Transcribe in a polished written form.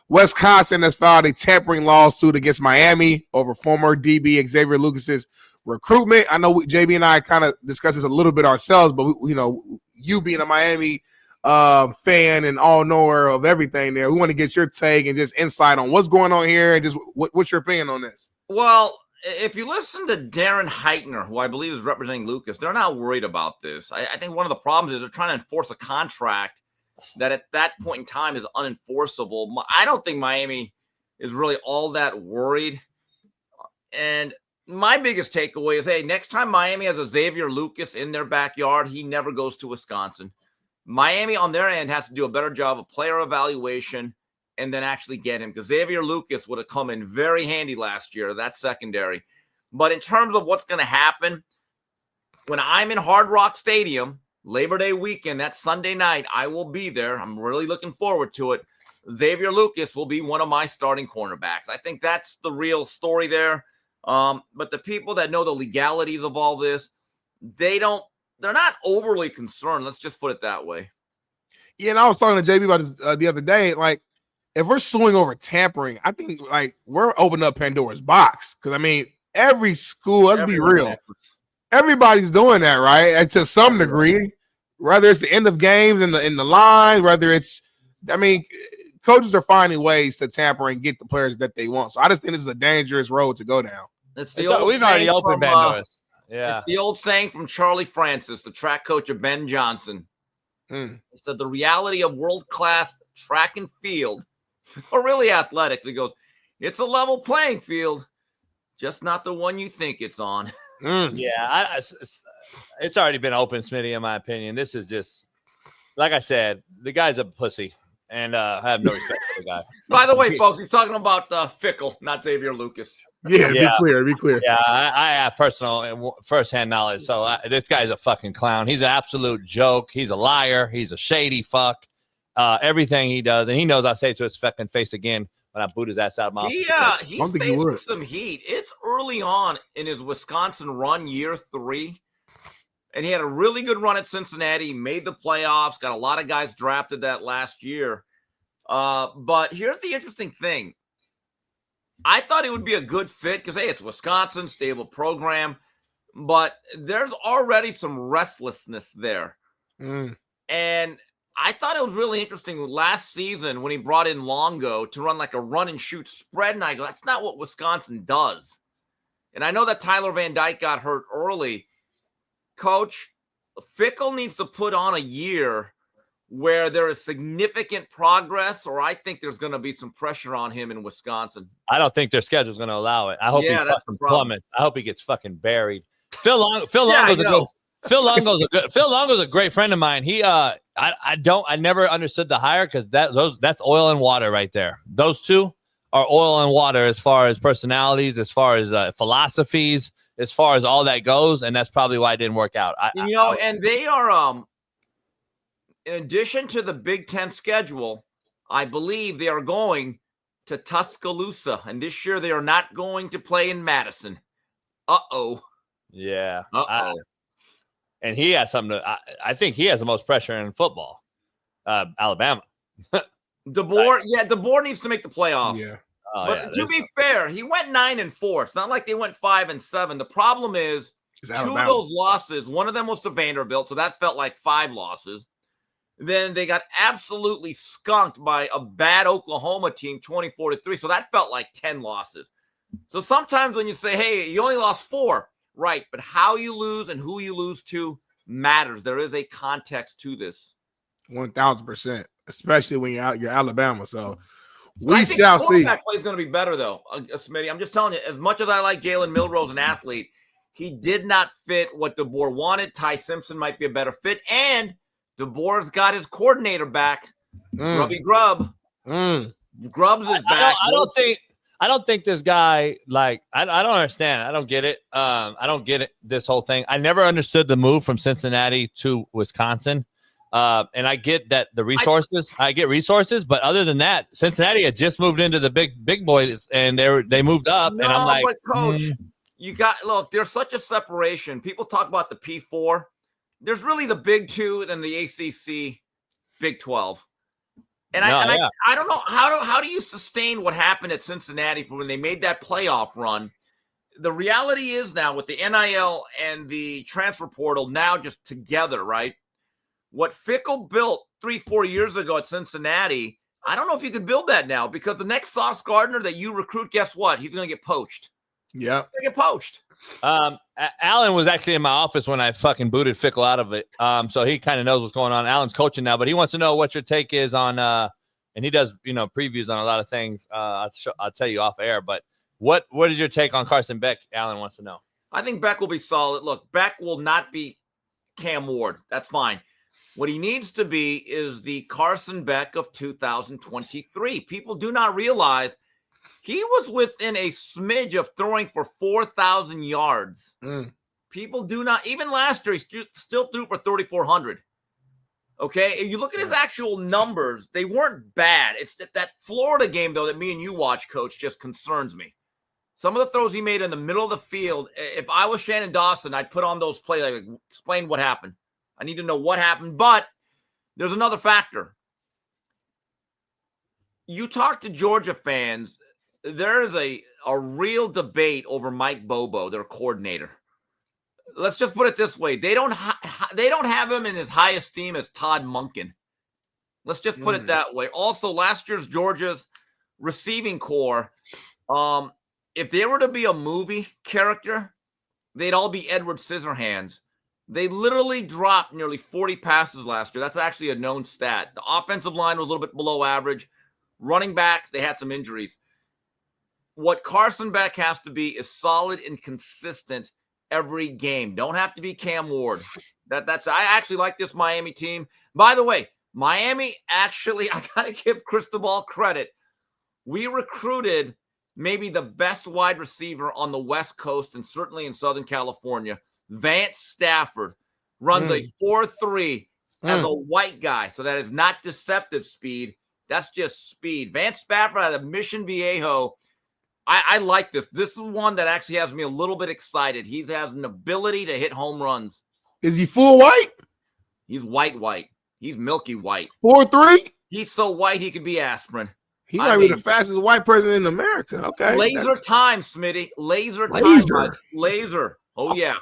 Wisconsin has filed a tampering lawsuit against Miami over former DB Xavier Lucas's recruitment. I know JB and I kind of discussed this a little bit ourselves, but you being a Miami fan and all knower of everything there, we want to get your take and just insight on what's going on here and just what's your opinion on this. Well, if you listen to Darren Heitner, who I believe is representing Lucas, they're not worried about this. I think one of the problems is they're trying to enforce a contract that at that point in time is unenforceable. I don't think Miami is really all that worried. And my biggest takeaway is, hey, next time Miami has a Xavier Lucas in their backyard, he never goes to Wisconsin. Miami on their end has to do a better job of player evaluation and then actually get him, because Xavier Lucas would have come in very handy last year, that secondary. But in terms of what's going to happen, when I'm in Hard Rock Stadium, Labor Day weekend, that Sunday night, I will be there. I'm really looking forward to it. Xavier Lucas will be one of my starting cornerbacks. I think that's the real story there. But the people that know the legalities of all this, they're not overly concerned. Let's just put it that way. Yeah, and I was talking to JB about this the other day. Like, if we're suing over tampering, I think we're opening up Pandora's box. Because I mean, every school, let's be real, everybody's doing that, right? And to some degree, whether it's the end of games in the line, whether it's, I mean, coaches are finding ways to tamper and get the players that they want. So I just think this is a dangerous road to go down. We've already opened Pandora's. Yeah, it's the old saying from Charlie Francis, the track coach of Ben Johnson. It said the reality of world-class track and field, or really athletics, he goes, it's a level playing field, just not the one you think it's on. Yeah, it's already been open, Smitty, in my opinion. This is just, like I said, the guy's a pussy, and I have no respect for the guy. By the way, folks, he's talking about Fickell, not Xavier Lucas. Yeah, be clear. Yeah, I have personal first-hand knowledge, so this guy's a fucking clown. He's an absolute joke. He's a liar. He's a shady fuck. Everything he does, and he knows I'll say it to his fucking face again when I boot his ass out of my office. He's facing some heat. It's early on in his Wisconsin run, year 3, and he had a really good run at Cincinnati. He made the playoffs, got a lot of guys drafted that last year. But here's the interesting thing. I thought it would be a good fit because, hey, it's Wisconsin, stable program, but there's already some restlessness there. And I thought it was really interesting last season when he brought in Longo to run like a run and shoot spread. And I go, that's not what Wisconsin does. And I know that Tyler Van Dyke got hurt early. Coach, Fickell needs to put on a year where there is significant progress, or I think there's going to be some pressure on him in Wisconsin. I don't think their schedule is going to allow it. I hope he fucking plummets. I hope he gets fucking buried. Phil Longo's a great friend of mine. He I never understood the hire because that's oil and water right there. Those two are oil and water as far as personalities, as far as philosophies, as far as all that goes, and that's probably why it didn't work out. And they are in addition to the Big Ten schedule, I believe they are going to Tuscaloosa, and this year they are not going to play in Madison. Yeah. And he has something to. I think he has the most pressure in football. Alabama. Deboer needs to make the playoffs. Yeah. But to be fair, he went 9-4. It's not like they went 5-7. The problem is two of those losses. One of them was to Vanderbilt, so that felt like 5 losses. Then they got absolutely skunked by a bad Oklahoma team, 24-3. So that felt like 10 losses. So sometimes when you say, hey, you only lost 4, right, but how you lose and who you lose to matters. There is a context to this. 1,000%, especially when you're Alabama. So we shall see. That play is going to be better, though, Smitty. I'm just telling you, as much as I like Jalen Milroe, an athlete, he did not fit what Deboer wanted. Ty Simpson might be a better fit, and Deboer's got his coordinator back. Grubby Grubb. Grubbs is back. I don't think this guy, I don't understand. I don't get it. I don't get it, this whole thing. I never understood the move from Cincinnati to Wisconsin. And I get that the resources, I get resources, but other than that, Cincinnati had just moved into the big boys and they moved up. And I'm like, but Coach, there's such a separation. People talk about the P4. There's really the Big 2 and the ACC Big 12. And I don't know how do you sustain what happened at Cincinnati for when they made that playoff run? The reality is now with the NIL and the transfer portal now just together, right? What Fickell built 3-4 years ago at Cincinnati, I don't know if you could build that now because the next Sauce Gardner that you recruit, guess what? He's going to get poached. Yeah. Get poached. Alan was actually in my office when I fucking booted Fickell out of it. So he kind of knows what's going on. Alan's coaching now, but he wants to know what your take is on, and he does, previews on a lot of things. I'll tell you off air, but what is your take on Carson Beck? Alan wants to know. I think Beck will be solid. Look, Beck will not be Cam Ward. That's fine. What he needs to be is the Carson Beck of 2023. People do not realize he was within a smidge of throwing for 4,000 yards. People do not, even last year, he still threw for 3,400. Okay, if you look at his actual numbers, they weren't bad. It's that Florida game, though, that me and you watch, Coach, just concerns me. Some of the throws he made in the middle of the field, if I was Shannon Dawson, I'd put on those plays. I'd explain what happened. I need to know what happened. But there's another factor. You talk to Georgia fans, there is a real debate over Mike Bobo, their coordinator. Let's just put it this way. They don't have him in his high esteem as Todd Monken. Let's just put it that way. Also, last year's Georgia's receiving core, if they were to be a movie character, they'd all be Edward Scissorhands. They literally dropped nearly 40 passes last year. That's actually a known stat. The offensive line was a little bit below average. Running backs, they had some injuries. What Carson Beck has to be is solid and consistent every game. Don't have to be Cam Ward. I actually like this Miami team. By the way, Miami actually, I got to give Cristobal credit. We recruited maybe the best wide receiver on the West Coast and certainly in Southern California. Vance Stafford runs a 4.3 as a white guy. So that is not deceptive speed. That's just speed. Vance Stafford out of Mission Viejo. I like this. This is one that actually has me a little bit excited. He has an ability to hit home runs. Is he full white? He's white. He's milky white. 4'3"? He's so white he could be aspirin. He might be the fastest white person in America. Okay. Laser time, Smitty. Laser time. Laser. Oh, yeah.